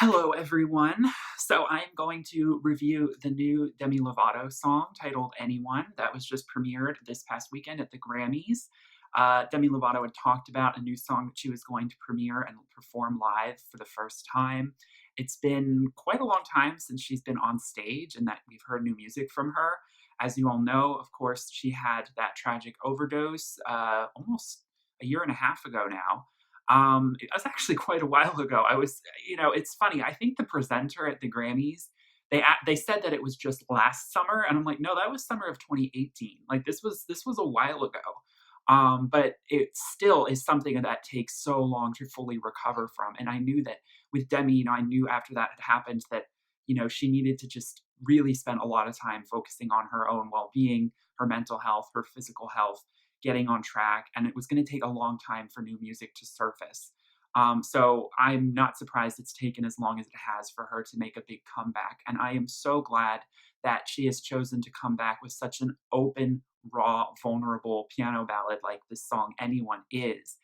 Hello, everyone. So I'm going to review the new Demi Lovato song titled Anyone that was just premiered this past weekend at the Grammys. Demi Lovato had talked about a new song that she was going to premiere and perform live for the first time. It's been quite a long time since she's been on stage and that we've heard new music from her. As you all know, of course, she had that tragic overdose almost a year and a half ago now. It was actually quite a while ago. It's funny. I think the presenter at the Grammys, they said that it was just last summer, and I'm like, no, that was summer of 2018. Like this was a while ago. But it still is something that takes so long to fully recover from. And I knew that with Demi, I knew after that had happened that she needed to just really spend a lot of time focusing on her own well-being, her mental health, her physical health, getting on track, and it was going to take a long time for new music to surface. So I'm not surprised it's taken as long as it has for her to make a big comeback. And I am so glad that she has chosen to come back with such an open, raw, vulnerable piano ballad like this song Anyone is.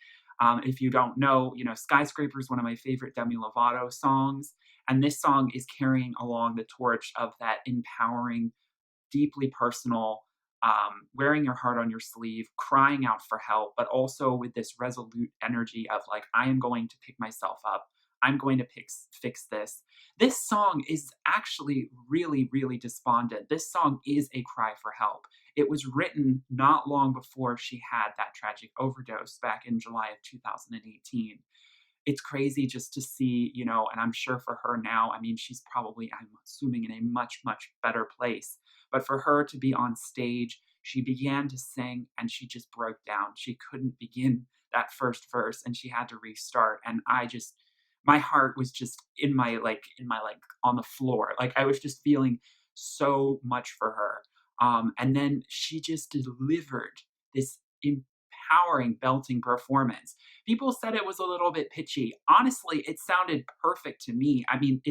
If you don't know, Skyscraper is one of my favorite Demi Lovato songs. And this song is carrying along the torch of that empowering, deeply personal, wearing your heart on your sleeve, crying out for help, but also with this resolute energy of like, I am going to pick myself up. I'm going to fix this. This song is actually really, really despondent. This song is a cry for help. It was written not long before she had that tragic overdose back in July of 2018. It's crazy just to see, and I'm sure for her now, I mean, she's probably, I'm assuming, in a much, much better place. But for her to be on stage, she began to sing and she just broke down. She couldn't begin that first verse and she had to restart. And my heart was just in my on the floor. Like I was just feeling so much for her. And then she just delivered this empowering belting performance. People said it was a little bit pitchy. Honestly, it sounded perfect to me. I mean,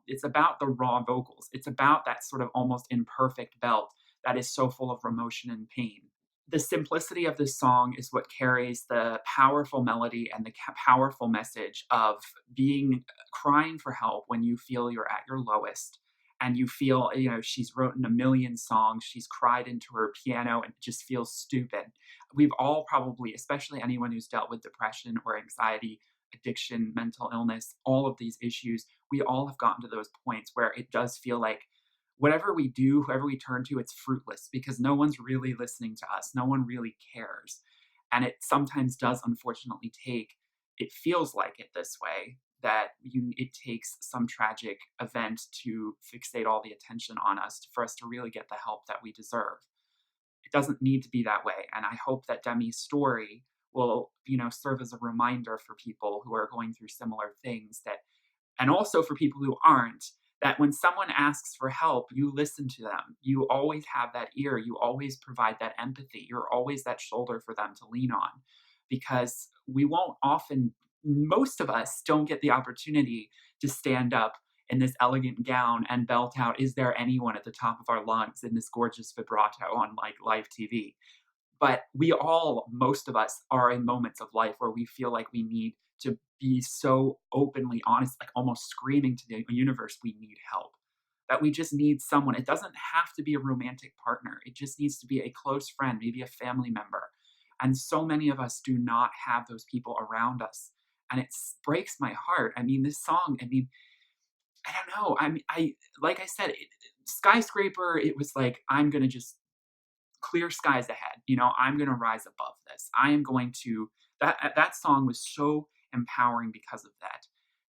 it's about the raw vocals. It's about that sort of almost imperfect belt that is so full of emotion and pain. The simplicity of this song is what carries the powerful melody and the powerful message of being crying for help when you feel you're at your lowest and you feel, she's written a million songs, she's cried into her piano and it just feels stupid. We've all probably, especially anyone who's dealt with depression or anxiety, addiction, mental illness, all of these issues, we all have gotten to those points where it does feel like whatever we do, whoever we turn to, it's fruitless because no one's really listening to us. No one really cares. And it sometimes does, unfortunately, it feels like it this way, that it takes some tragic event to fixate all the attention on us for us to really get the help that we deserve. It doesn't need to be that way. And I hope that Demi's story will, serve as a reminder for people who are going through similar things and also for people who aren't, that when someone asks for help, you listen to them. You always have that ear. You always provide that empathy. You're always that shoulder for them to lean on because most of us don't get the opportunity to stand up in this elegant gown and belt out, "Is there anyone?" at the top of our lungs in this gorgeous vibrato on like live TV. But most of us are in moments of life where we feel like we need to be so openly honest, like almost screaming to the universe, we need help. That we just need someone. It doesn't have to be a romantic partner. It just needs to be a close friend, maybe a family member. And so many of us do not have those people around us. And it breaks my heart. I mean, this song, I don't know. Like I said, Skyscraper, it was like, I'm going to just clear skies ahead. I'm going to rise above this. I am going to that song was so empowering because of that.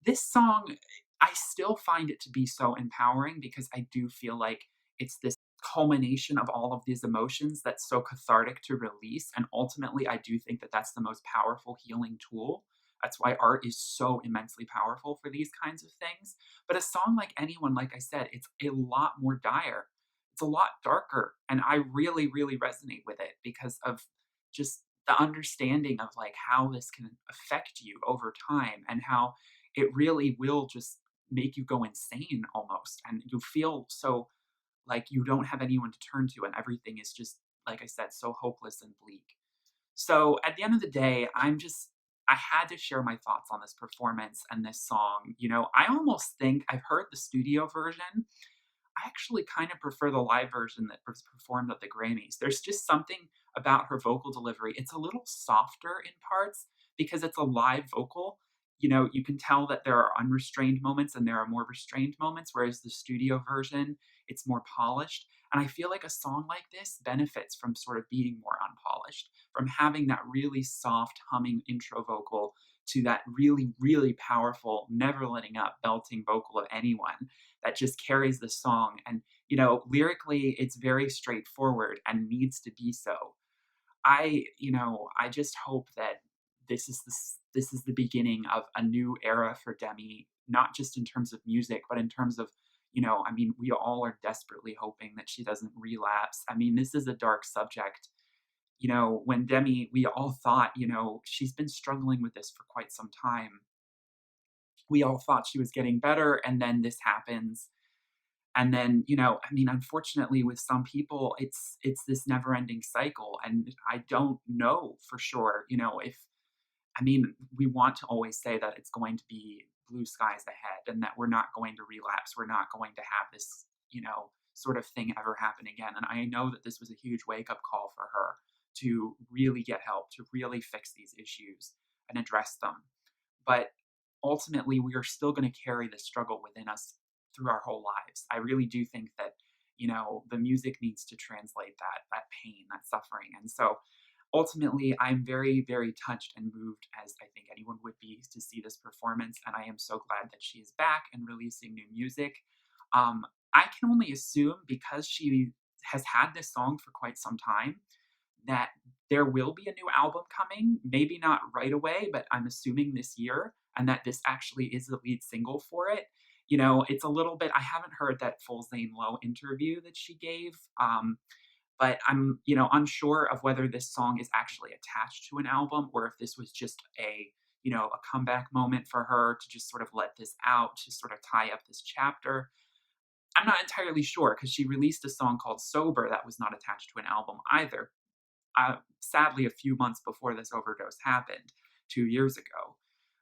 This song, I still find it to be so empowering because I do feel like it's this culmination of all of these emotions that's so cathartic to release, and ultimately I do think that that's the most powerful healing tool. That's why art is so immensely powerful for these kinds of things. But a song like Anyone, like I said, it's a lot more dire, it's a lot darker, and I really, really resonate with it because of just the understanding of like how this can affect you over time and how it really will just make you go insane almost, and you feel so like you don't have anyone to turn to and everything is just, like I said, so hopeless and bleak. So at the end of the day, I had to share my thoughts on this performance and this song. I almost think I've heard the studio version. I actually kind of prefer the live version that was performed at the Grammys. There's just something about her vocal delivery. It's a little softer in parts because it's a live vocal. You can tell that there are unrestrained moments and there are more restrained moments, whereas the studio version, it's more polished. And I feel like a song like this benefits from sort of being more unpolished, from having that really soft humming intro vocal to that really, really powerful, never letting up belting vocal of anyone that just carries the song. And, lyrically, it's very straightforward and needs to be so. I just hope that this is the beginning of a new era for Demi, not just in terms of music, but in terms of, I mean, we all are desperately hoping that she doesn't relapse. I mean, this is a dark subject. When Demi, we all thought, she's been struggling with this for quite some time. We all thought she was getting better, and then this happens. And then, I mean, unfortunately, with some people, it's this never-ending cycle, and I don't know for sure, if I mean, we want to always say that it's going to be blue skies ahead and that we're not going to relapse. We're not going to have this, sort of thing ever happen again. And I know that this was a huge wake up call for her to really get help, to really fix these issues and address them. But ultimately, we are still going to carry this struggle within us through our whole lives. I really do think that, the music needs to translate that pain, that suffering. And so ultimately, I'm very, very touched and moved, as I think anyone would be, to see this performance. And I am so glad that she is back and releasing new music. I can only assume, because she has had this song for quite some time, that there will be a new album coming. Maybe not right away, but I'm assuming this year, and that this actually is the lead single for it. It's a little bit, I haven't heard that full Zane Lowe interview that she gave. But I'm, unsure of whether this song is actually attached to an album or if this was just a comeback moment for her to just sort of let this out, to sort of tie up this chapter. I'm not entirely sure, because she released a song called Sober that was not attached to an album either. Sadly, a few months before this overdose happened 2 years ago.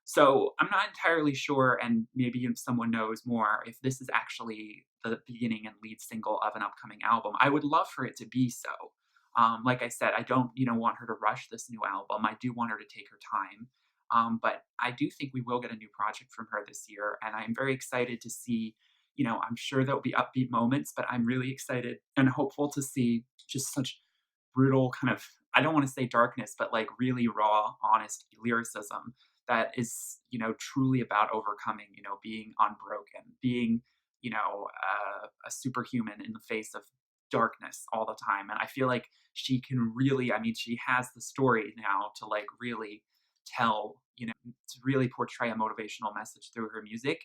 So I'm not entirely sure, and maybe if someone knows more, if this is actually the beginning and lead single of an upcoming album. I would love for it to be so. Like I said, I don't, want her to rush this new album. I do want her to take her time. But I do think we will get a new project from her this year, and I'm very excited to see. I'm sure there'll be upbeat moments, but I'm really excited and hopeful to see just such brutal kind of, I don't want to say darkness, but like really raw, honest lyricism that is, truly about overcoming, being unbroken, being, a superhuman in the face of darkness all the time. And I feel like she can really, I mean, she has the story now to like really tell, to really portray a motivational message through her music.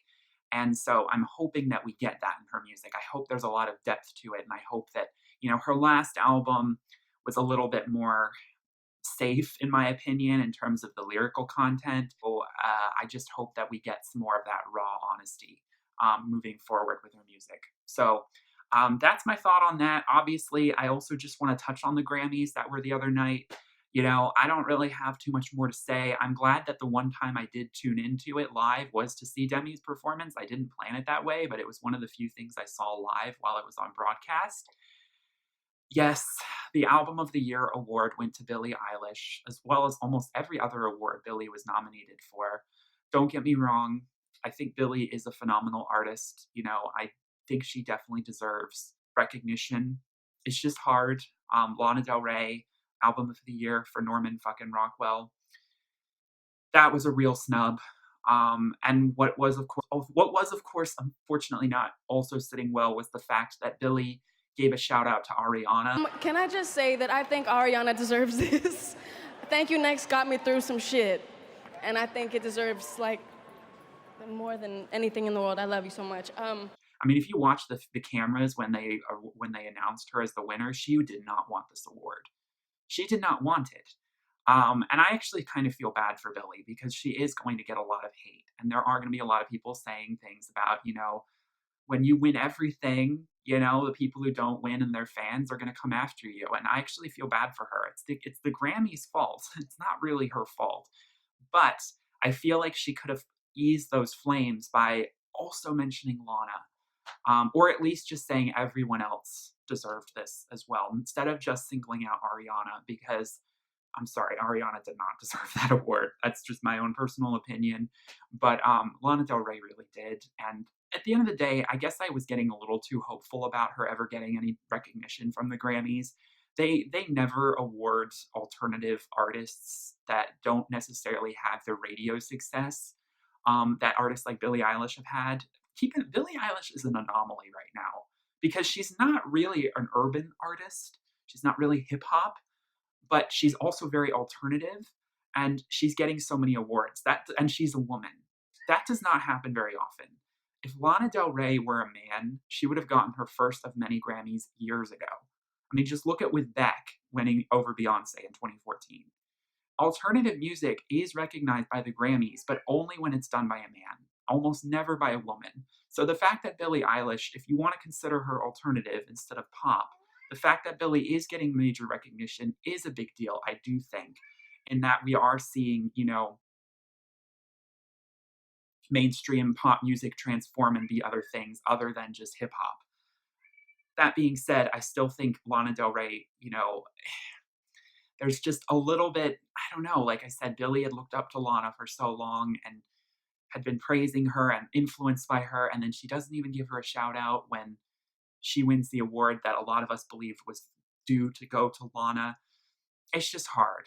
And so I'm hoping that we get that in her music. I hope there's a lot of depth to it. And I hope that, her last album was a little bit more safe, in my opinion, in terms of the lyrical content. So I just hope that we get some more of that raw honesty moving forward with her music. So that's my thought on that. Obviously, I also just want to touch on the Grammys that were the other night. I don't really have too much more to say. I'm glad that the one time I did tune into it live was to see Demi's performance. I didn't plan it that way, but it was one of the few things I saw live while it was on broadcast. Yes, the Album of the Year award went to Billie Eilish, as well as almost every other award Billie was nominated for. Don't get me wrong, I think Billie is a phenomenal artist. I think she definitely deserves recognition. It's just hard. Lana Del Rey, Album of the Year for Norman fucking Rockwell. That was a real snub. And what was of course unfortunately not also sitting well was the fact that Billie gave a shout out to Ariana. Can I just say that I think Ariana deserves this? Thank You Next got me through some shit, and I think it deserves like more than anything in the world. I love you so much. I mean, if you watch the cameras when they announced her as the winner, she did not want this award. She did not want it. And I actually kind of feel bad for Billie, because she is going to get a lot of hate, and there are going to be a lot of people saying things about, when you win everything, the people who don't win and their fans are going to come after you. And I actually feel bad for her. It's the Grammys' fault. It's not really her fault. But I feel like she could have eased those flames by also mentioning Lana, or at least just saying everyone else deserved this as well, instead of just singling out Ariana, because I'm sorry, Ariana did not deserve that award. That's just my own personal opinion. But Lana Del Rey really did. And at the end of the day, I guess I was getting a little too hopeful about her ever getting any recognition from the Grammys. They never award alternative artists that don't necessarily have the radio success that artists like Billie Eilish have had. Billie Eilish is an anomaly right now because she's not really an urban artist. She's not really hip hop, but she's also very alternative, and she's getting so many awards. And she's a woman. That does not happen very often. If Lana Del Rey were a man, she would have gotten her first of many Grammys years ago. I mean, just look at with Beck winning over Beyonce in 2014. Alternative music is recognized by the Grammys, but only when it's done by a man, almost never by a woman. So the fact that Billie Eilish, if you want to consider her alternative instead of pop, the fact that Billie is getting major recognition is a big deal, I do think, in that we are seeing, mainstream pop music transform and be other things other than just hip hop. That being said, I still think Lana Del Rey, there's just a little bit, I don't know, like I said, Billie had looked up to Lana for so long and had been praising her and influenced by her, and then she doesn't even give her a shout out when she wins the award that a lot of us believed was due to go to Lana. It's just hard.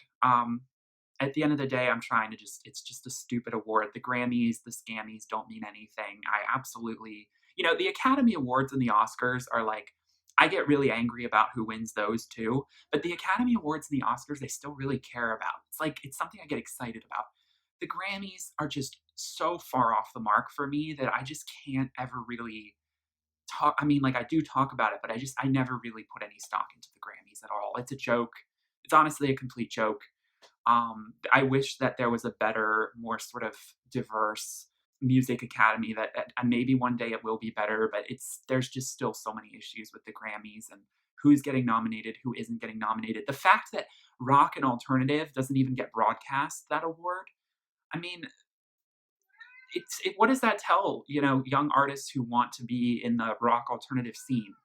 At the end of the day, I'm trying to it's just a stupid award. The Grammys, the Scammies don't mean anything. I absolutely, the Academy Awards and the Oscars are like, I get really angry about who wins those too, but the Academy Awards and the Oscars, they still really care about. It's like, it's something I get excited about. The Grammys are just so far off the mark for me that I just can't ever really talk. I mean, like, I do talk about it, but I never really put any stock into the Grammys at all. It's a joke. It's honestly a complete joke. I wish that there was a better, more sort of diverse music academy and maybe one day it will be better, but there's just still so many issues with the Grammys and who's getting nominated, who isn't getting nominated. The fact that rock and alternative doesn't even get broadcast that award. I mean, what does that tell, young artists who want to be in the rock alternative scene?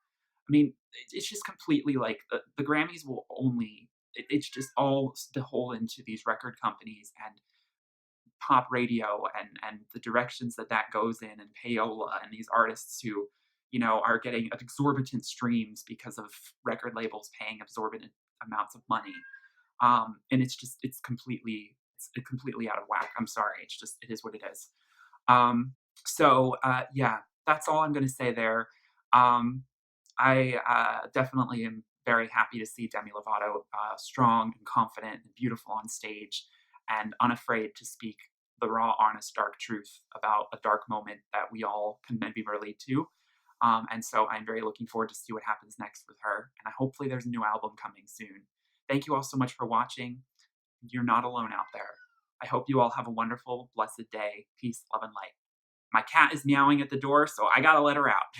I mean, it's just completely like the Grammys will only, it's just all beholden to these record companies and pop radio and the directions that goes in, and payola, and these artists who, are getting exorbitant streams because of record labels paying exorbitant amounts of money. And it's completely out of whack. I'm sorry. It is what it is. Yeah, that's all I'm going to say there. I definitely am very happy to see Demi Lovato strong and confident and beautiful on stage and unafraid to speak the raw, honest, dark truth about a dark moment that we all can maybe relate to. And so I'm very looking forward to see what happens next with her. And hopefully there's a new album coming soon. Thank you all so much for watching. You're not alone out there. I hope you all have a wonderful, blessed day. Peace, love, and light. My cat is meowing at the door, so I gotta let her out.